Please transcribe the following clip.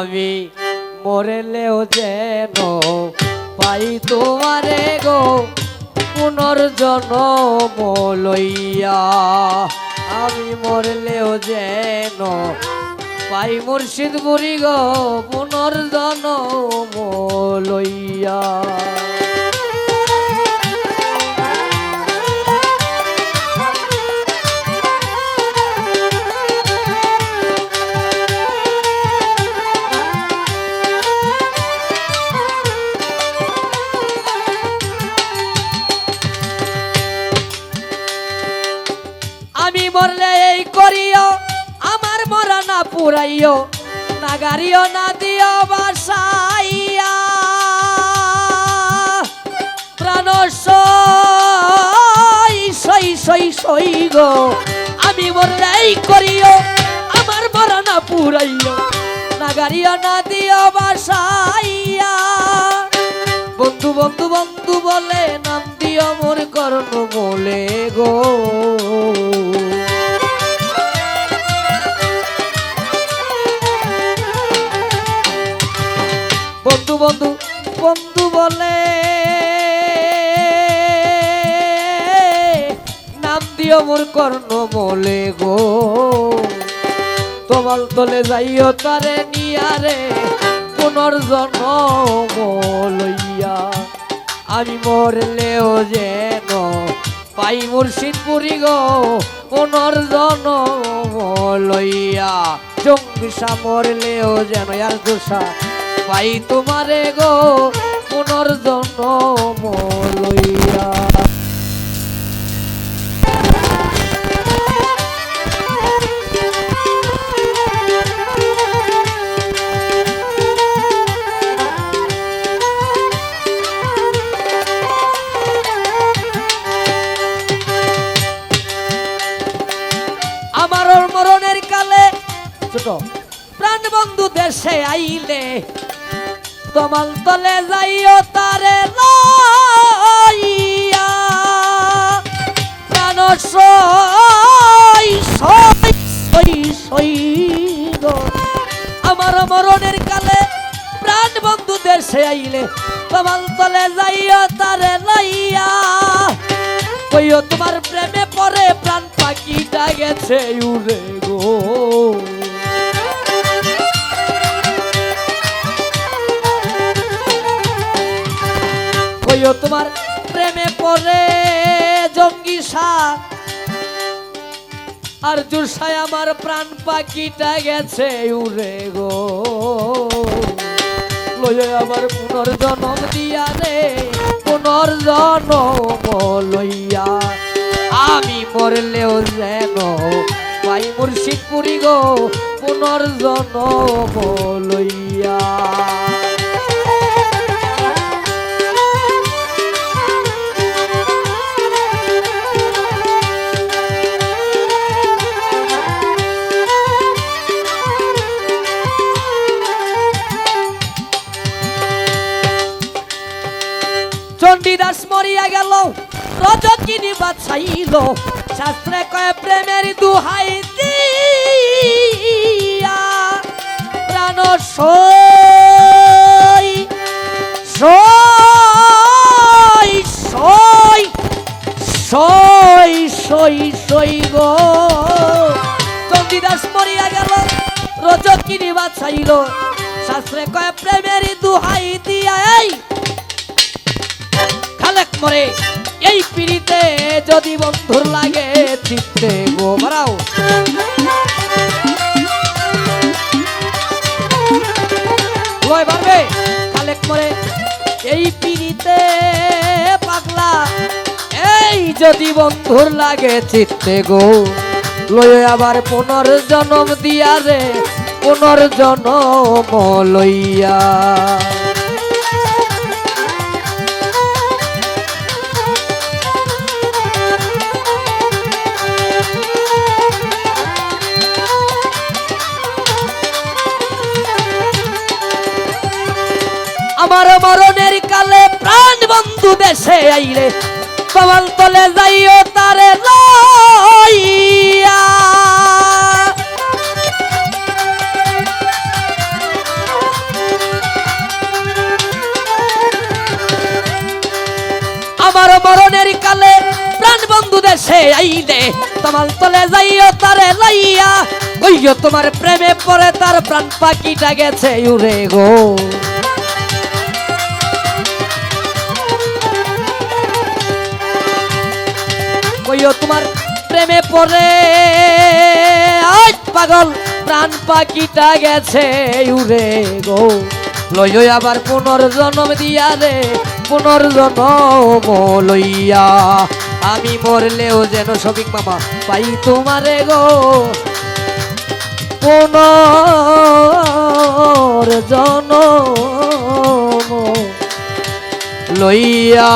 আমি মরলেও যেন পাই তোমারে গো পুনর্জন্ম লইয়া। আমি মরলেও যেন পাই মুর্শিদ বুড়ি গো পুনর্জন্ম লইয়া। আমি মরলে এই করিও আমার মরা না পুরাইও, না গাড়িও না দিও বাসাইয়া। প্রাণ সই সই সই গো আমি মরলে এই করিও আমার মরা না পুরাইও, না গাড়িও না দিও বাসাইয়া। বন্ধু বন্ধু বন্ধু বলে নাম দিও মোর কর্ণ বলে গো। বন্ধু বন্ধু বন্ধু বলে নাম দিও মোর কর্ণ বলে গো। তোমার তলে যাইও তারে নিয়ারে পুনর্জন্ম লইয়া। আমি মরলেও যেন পাই মুর্শিদ পুরি গো পুনর্জন্ম লইয়া। জঙ্গিসা মরলেও যেন আর দোষা পাই তোমারে গো পুনর্জন্ম লইয়া। আমার মরণের কালে ছোট প্রাণ বন্ধু দেশে আইলে তোমার তলে যাইও তারে লইয়া। প্রাণ সই সই সই সই গো আমার মরণের কালে প্রাণ বন্ধু দেশে আইলে তোমার তলে যাইও তারে লইয়া। কইও তোমার প্রেমে পরে প্রাণ পাখিটা গেছে উড়ে গো। কইও তোমার প্রেমে পরে জঙ্গিসা আর জুসায় আমার প্রাণ পাখিটা গেছে উড়ে গো। লইয়া আবার পুনর্জন্ম দিয়া রে পুনর্জন্ম লইয়া। আমি মরলেও যেন পাই মুর্শিদ পুরি গো পুনর্জন্ম লইয়া। চণ্ডীদাস মরিয়া গেল রজকিনী বাছাইল, শাস্ত্রে কয় প্রেমের দুহাই দিয়া। প্রাণ সই সই সই সই সই সই গো। চণ্ডীদাস মরিয়া গেল রজকিনী বাছাইল, শাস্ত্রে কয় প্রেমের দুহাই দিয়া। খালেক মরে এই পিড়িতে যদি বন্ধুর লাগে চিত্তে গো মারাও। লয় পারবে খালেক মরে এই পিড়িতে পাগলা এই যদি বন্ধুর লাগে চিত্তে গো। লয়ে আবার পুনর্জন্ম দিয়া রে পুনর্জন্ম লইয়া। আমার মরণের কালে প্রাণ বন্ধু দেশে আইলে কমল তলে যাইও তারে লইয়া। দেশে আইলে তোমার তলে যাইও তারে লাইয়া ওইও তোমার প্রেমে পড়ে তার প্রাণ পাখিটা গেছে উড়ে গো ওইও তোমার প্রেমে পড়ে আজ পাগল প্রাণ পাখিটা গেছে উড়ে গো লইও আবার পুনর্জন্ম দিয়া রে পুনর্জন্ম লইয়া আমি মরলেও যেন শফিক মামা পাই তোমারে গো পুনর্জন্ম লইয়া